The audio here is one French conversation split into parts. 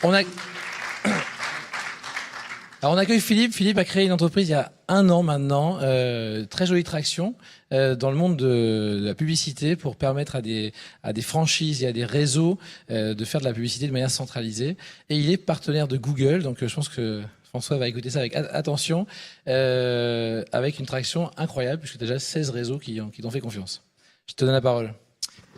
On a... Alors on accueille Philippe. Philippe a créé une entreprise il y a 1 an maintenant, très jolie traction dans le monde de la publicité pour permettre à des franchises et à des réseaux de faire de la publicité de manière centralisée. Et il est partenaire de Google, donc je pense que François va écouter ça avec attention, avec une traction incroyable puisque déjà 16 réseaux qui t'ont fait confiance. Je te donne la parole.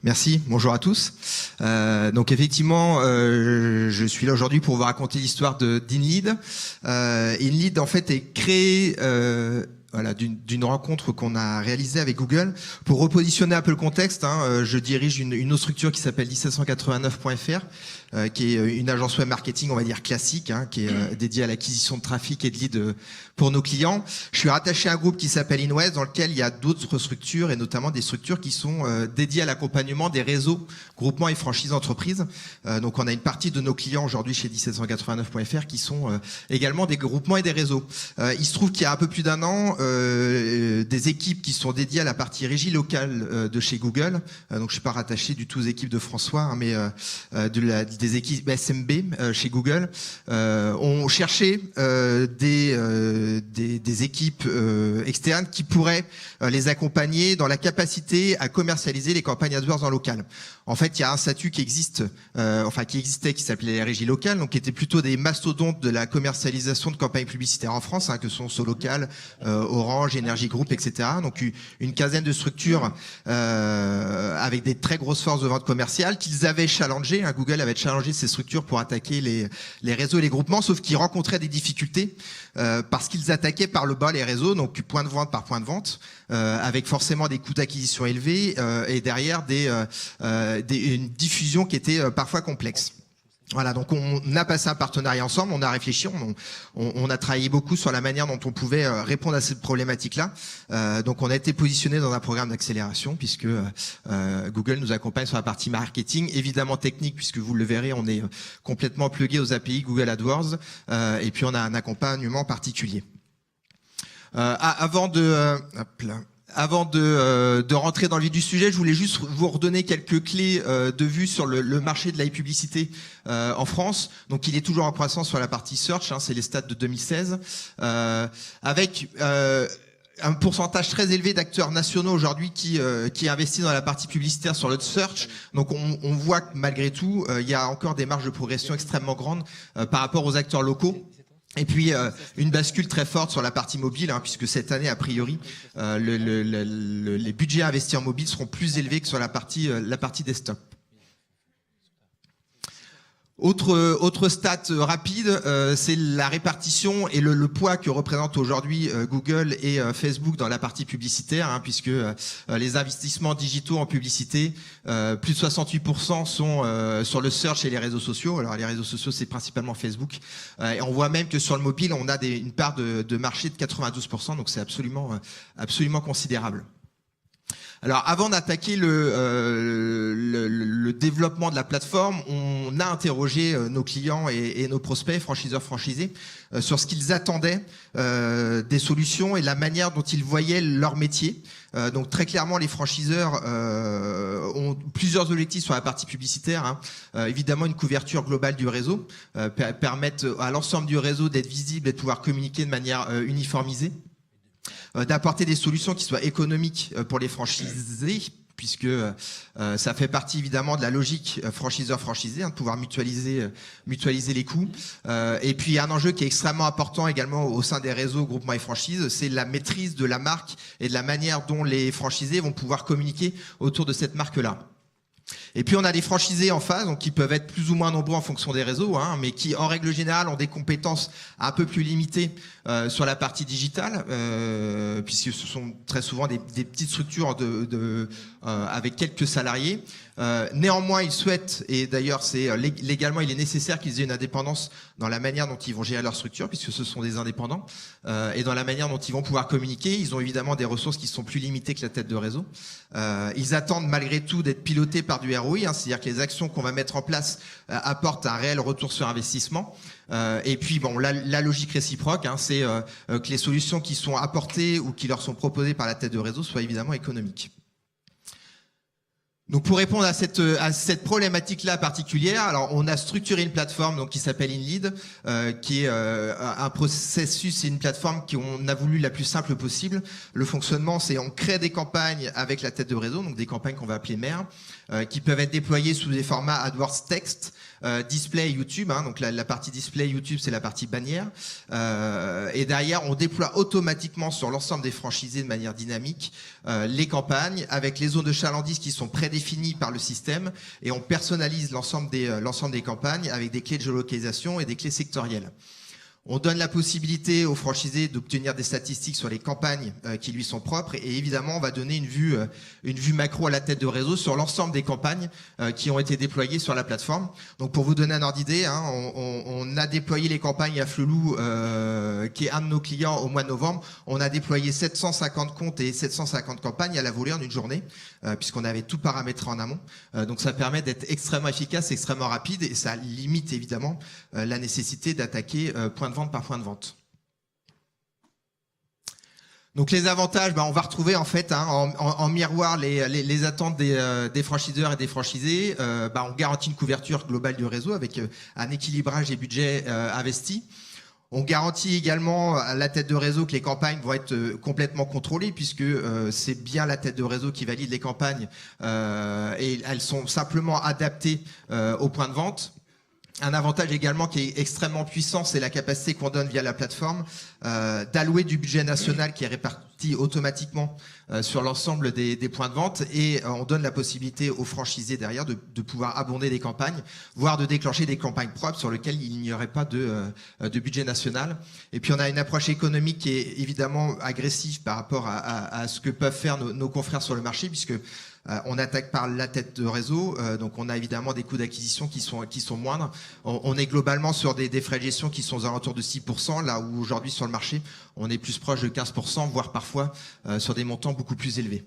Merci, bonjour à tous. Donc effectivement, je suis là aujourd'hui pour vous raconter l'histoire d'InLead. InLead en fait est créé d'une rencontre qu'on a réalisée avec Google. Pour repositionner un peu le contexte, je dirige une autre structure qui s'appelle 1789.fr, qui est une agence web marketing, on va dire classique, qui est dédiée à l'acquisition de trafic et de leads pour nos clients. Je suis rattaché à un groupe qui s'appelle InWest, dans lequel il y a d'autres structures, et notamment des structures qui sont dédiées à l'accompagnement des réseaux, groupements et franchises entreprises. Donc on a une partie de nos clients aujourd'hui chez 1789.fr qui sont également des groupements et des réseaux. Il se trouve qu'il y a un peu plus d'1 an, des équipes qui sont dédiées à la partie régie locale de chez Google. Donc je suis pas rattaché du tout aux équipes de François, mais des équipes SMB chez Google ont cherché des équipes externes qui pourraient les accompagner dans la capacité à commercialiser les campagnes AdWords en local. En fait, il y a un statut qui existe, qui s'appelait les régies locales, donc qui étaient plutôt des mastodontes de la commercialisation de campagnes publicitaires en France, que sont Solocal, Orange, Energy Group, etc. Donc une quinzaine de structures avec des très grosses forces de vente commerciale qu'ils avaient challengées. Google avait challengé ces structures pour attaquer les réseaux et les groupements, sauf qu'ils rencontraient des difficultés parce qu'ils attaquaient par le bas les réseaux, donc point de vente par point de vente, avec forcément des coûts d'acquisition élevés et derrière une diffusion qui était parfois complexe. Voilà, donc on a passé un partenariat ensemble, on a réfléchi, on a travaillé beaucoup sur la manière dont on pouvait répondre à cette problématique-là. Donc on a été positionné dans un programme d'accélération puisque Google nous accompagne sur la partie marketing, évidemment technique puisque vous le verrez, on est complètement plugué aux API Google AdWords et puis on a un accompagnement particulier. Avant de rentrer dans le vif du sujet, je voulais juste vous redonner quelques clés de vue sur le marché de l'e-publicité en France. Donc il est toujours en croissance sur la partie search, c'est les stats de 2016, avec un pourcentage très élevé d'acteurs nationaux aujourd'hui qui investissent dans la partie publicitaire sur le search. Donc on voit que malgré tout, il y a encore des marges de progression extrêmement grandes par rapport aux acteurs locaux. Et puis une bascule très forte sur la partie mobile, puisque cette année, a priori, les budgets investis en mobile seront plus élevés que sur la partie desktop. Autre stat rapide, c'est la répartition et le poids que représentent aujourd'hui Google et Facebook dans la partie publicitaire, puisque les investissements digitaux en publicité, plus de 68% sont sur le search et les réseaux sociaux. Alors les réseaux sociaux, c'est principalement Facebook. Et on voit même que sur le mobile, on a une part de marché de 92%, donc c'est absolument considérable. Alors, avant d'attaquer le développement de la plateforme, on a interrogé nos clients et nos prospects, franchiseurs, franchisés, sur ce qu'ils attendaient des solutions et la manière dont ils voyaient leur métier. Donc, très clairement, les franchiseurs ont plusieurs objectifs sur la partie publicitaire. Évidemment, une couverture globale du réseau, permettre à l'ensemble du réseau d'être visible et de pouvoir communiquer de manière uniformisée. D'apporter des solutions qui soient économiques pour les franchisés, puisque ça fait partie évidemment de la logique franchiseur-franchisé, de pouvoir mutualiser les coûts. Et puis il y a un enjeu qui est extrêmement important également au sein des réseaux, groupements et franchises, c'est la maîtrise de la marque et de la manière dont les franchisés vont pouvoir communiquer autour de cette marque-là. Et puis on a des franchisés en face, donc qui peuvent être plus ou moins nombreux en fonction des réseaux, mais qui en règle générale ont des compétences un peu plus limitées sur la partie digitale, puisque ce sont très souvent des petites structures avec quelques salariés. Néanmoins, ils souhaitent, et d'ailleurs c'est légalement il est nécessaire qu'ils aient une indépendance dans la manière dont ils vont gérer leur structure, puisque ce sont des indépendants, et dans la manière dont ils vont pouvoir communiquer. Ils ont évidemment des ressources qui sont plus limitées que la tête de réseau. Ils attendent malgré tout d'être pilotés par du ROI, c'est-à-dire que les actions qu'on va mettre en place apportent un réel retour sur investissement. Et puis bon, la logique réciproque, c'est que les solutions qui sont apportées ou qui leur sont proposées par la tête de réseau soient évidemment économiques. Donc pour répondre à cette problématique-là particulière, alors on a structuré une plateforme donc qui s'appelle InLead, qui est un processus et une plateforme qu'on a voulu la plus simple possible. Le fonctionnement, c'est on crée des campagnes avec la tête de réseau, donc des campagnes qu'on va appeler mères, qui peuvent être déployées sous des formats AdWords texte, display YouTube. Donc la partie display YouTube, c'est la partie bannière. Et derrière, on déploie automatiquement sur l'ensemble des franchisés de manière dynamique les campagnes avec les zones de chalandise qui sont prédéfinies par le système, et on personnalise l'ensemble des campagnes avec des clés de géolocalisation et des clés sectorielles. On donne la possibilité aux franchisés d'obtenir des statistiques sur les campagnes qui lui sont propres, et évidemment on va donner une vue macro à la tête de réseau sur l'ensemble des campagnes qui ont été déployées sur la plateforme. Donc pour vous donner un ordre d'idée, on a déployé les campagnes à Flelou, qui est un de nos clients, au mois de novembre. On a déployé 750 comptes et 750 campagnes à la volée en une journée, puisqu'on avait tout paramétré en amont. Donc ça permet d'être extrêmement efficace, extrêmement rapide, et ça limite évidemment la nécessité d'attaquer point de vente par point de vente. Donc les avantages, on va retrouver en fait en miroir les attentes des franchiseurs et des franchisés. On garantit une couverture globale du réseau avec un équilibrage des budgets investis. On garantit également à la tête de réseau que les campagnes vont être complètement contrôlées, puisque c'est bien la tête de réseau qui valide les campagnes, et elles sont simplement adaptées au point de vente. Un avantage également qui est extrêmement puissant, c'est la capacité qu'on donne via la plateforme d'allouer du budget national qui est réparti automatiquement sur l'ensemble des points de vente, et on donne la possibilité aux franchisés derrière de pouvoir abonder des campagnes, voire de déclencher des campagnes propres sur lesquelles il n'y aurait pas de budget national. Et puis on a une approche économique qui est évidemment agressive par rapport à ce que peuvent faire nos confrères sur le marché, puisque on attaque par la tête de réseau, donc on a évidemment des coûts d'acquisition qui sont moindres. On est globalement sur des frais de gestion qui sont aux alentours de 6%, là où aujourd'hui sur le marché, on est plus proche de 15%, voire parfois sur des montants beaucoup plus élevés.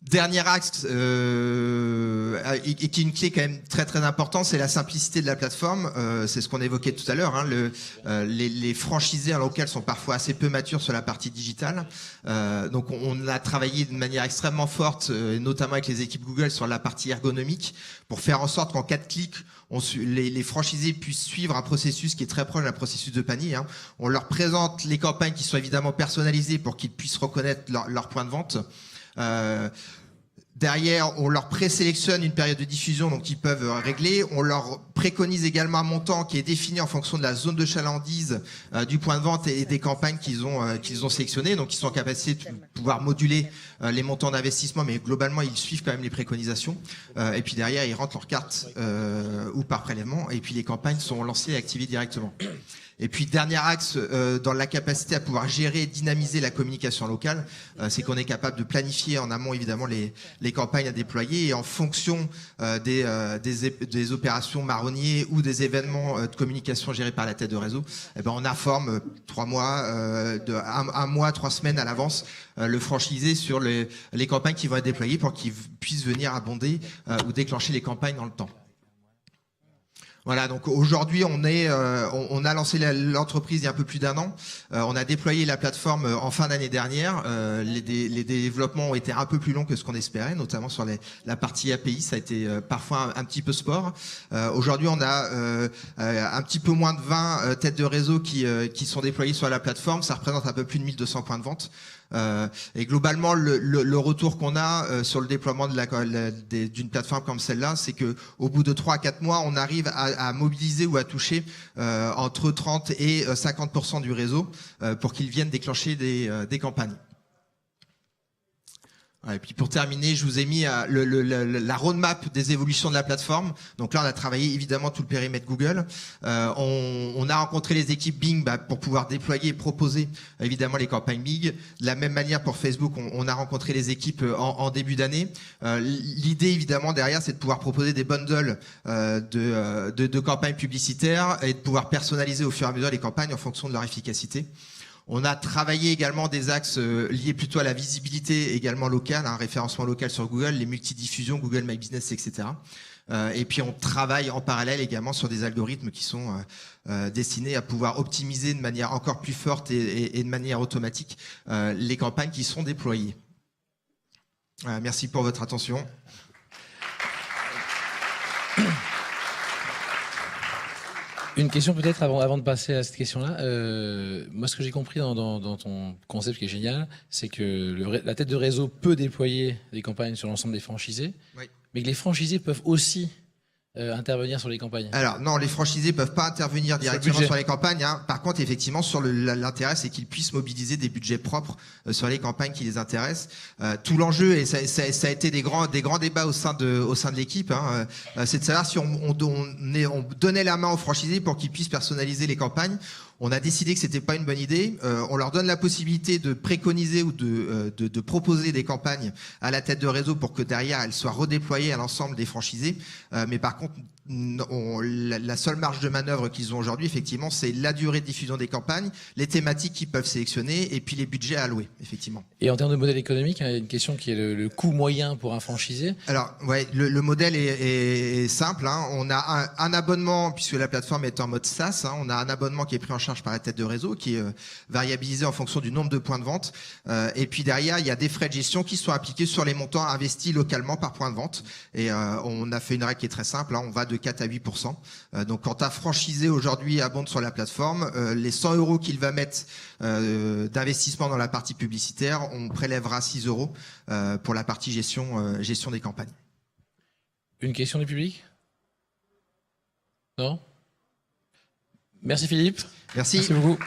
Dernier axe, et qui est une clé quand même très très importante, c'est la simplicité de la plateforme. C'est ce qu'on évoquait tout à l'heure. Les franchisés en local sont parfois assez peu matures sur la partie digitale. Donc on a travaillé de manière extrêmement forte, notamment avec les équipes Google, sur la partie ergonomique, pour faire en sorte qu'en 4 clics, les franchisés puissent suivre un processus qui est très proche d'un processus de panier. On leur présente les campagnes qui sont évidemment personnalisées pour qu'ils puissent reconnaître leur point de vente. Derrière, on leur présélectionne une période de diffusion, donc ils peuvent régler. On leur préconise également un montant qui est défini en fonction de la zone de chalandise du point de vente et des campagnes qu'ils ont sélectionnées. Donc ils sont en capacité de pouvoir moduler les montants d'investissement, mais globalement ils suivent quand même les préconisations. Et puis derrière, ils rentrent leur carte ou par prélèvement, et puis les campagnes sont lancées et activées directement. Et puis dernier axe dans la capacité à pouvoir gérer et dynamiser la communication locale, c'est qu'on est capable de planifier en amont évidemment les campagnes à déployer, et en fonction des opérations marronniers ou des événements de communication gérés par la tête de réseau, on informe 3 mois, un mois, 3 semaines à l'avance le franchisé sur les campagnes qui vont être déployées pour qu'ils puissent venir abonder ou déclencher les campagnes dans le temps. Voilà, donc aujourd'hui on a lancé l'entreprise il y a un peu plus d'1 an. On a déployé la plateforme en fin d'année dernière. Les développements ont été un peu plus longs que ce qu'on espérait, notamment sur la partie API. Ça a été parfois un petit peu sport. Aujourd'hui on a un petit peu moins de 20 têtes de réseau qui sont déployées sur la plateforme. Ça représente un peu plus de 1200 points de vente. Et globalement, le retour qu'on a sur le déploiement d'une plateforme comme celle-là, c'est que au bout de 3 à 4 mois, on arrive à mobiliser ou à toucher entre 30 et 50% du réseau pour qu'ils viennent déclencher des campagnes. Et puis pour terminer, je vous ai mis la roadmap des évolutions de la plateforme. Donc là, on a travaillé évidemment tout le périmètre Google. On a rencontré les équipes Bing pour pouvoir déployer et proposer évidemment les campagnes Bing. De la même manière pour Facebook, on a rencontré les équipes en début d'année. L'idée évidemment derrière, c'est de pouvoir proposer des bundles de campagnes publicitaires et de pouvoir personnaliser au fur et à mesure les campagnes en fonction de leur efficacité. On a travaillé également des axes liés plutôt à la visibilité également locale, un référencement local sur Google, les multidiffusions, Google My Business, etc. Et puis on travaille en parallèle également sur des algorithmes qui sont destinés à pouvoir optimiser de manière encore plus forte et de manière automatique les campagnes qui sont déployées. Merci pour votre attention. Une question peut-être avant de passer à cette question-là. Moi, ce que j'ai compris dans ton concept qui est génial, c'est que la tête de réseau peut déployer des campagnes sur l'ensemble des franchisés, Oui. mais que les franchisés peuvent aussi intervenir sur les campagnes. Alors non, les franchisés peuvent pas intervenir directement sur les campagnes. Hein. Par contre, effectivement, sur l'intérêt, c'est qu'ils puissent mobiliser des budgets propres sur les campagnes qui les intéressent. Tout l'enjeu, et ça a été des grands débats au sein de l'équipe, hein, c'est de savoir si on donnait la main aux franchisés pour qu'ils puissent personnaliser les campagnes. On a décidé que c'était pas une bonne idée. On leur donne la possibilité de préconiser ou de proposer des campagnes à la tête de réseau pour que derrière elles soient redéployées à l'ensemble des franchisés. Mais par contre, la seule marge de manœuvre qu'ils ont aujourd'hui, effectivement, c'est la durée de diffusion des campagnes, les thématiques qu'ils peuvent sélectionner et puis les budgets à allouer, effectivement. Et en termes de modèle économique, il y a une question qui est le coût moyen pour un franchisé. Alors, ouais, le modèle est simple. Hein. On a un abonnement, puisque la plateforme est en mode SaaS. Hein, on a un abonnement qui est pris en charge par la tête de réseau, qui est variabilisé en fonction du nombre de points de vente. Et puis derrière, il y a des frais de gestion qui sont appliqués sur les montants investis localement par point de vente. Et on a fait une règle qui est très simple. Hein, on va de 4 à 8%. Donc, quand un franchisé aujourd'hui abonde sur la plateforme, les 100 € qu'il va mettre d'investissement dans la partie publicitaire, on prélèvera 6 € pour la partie gestion des campagnes. Une question du public? Non? Merci Philippe. Merci. Merci beaucoup.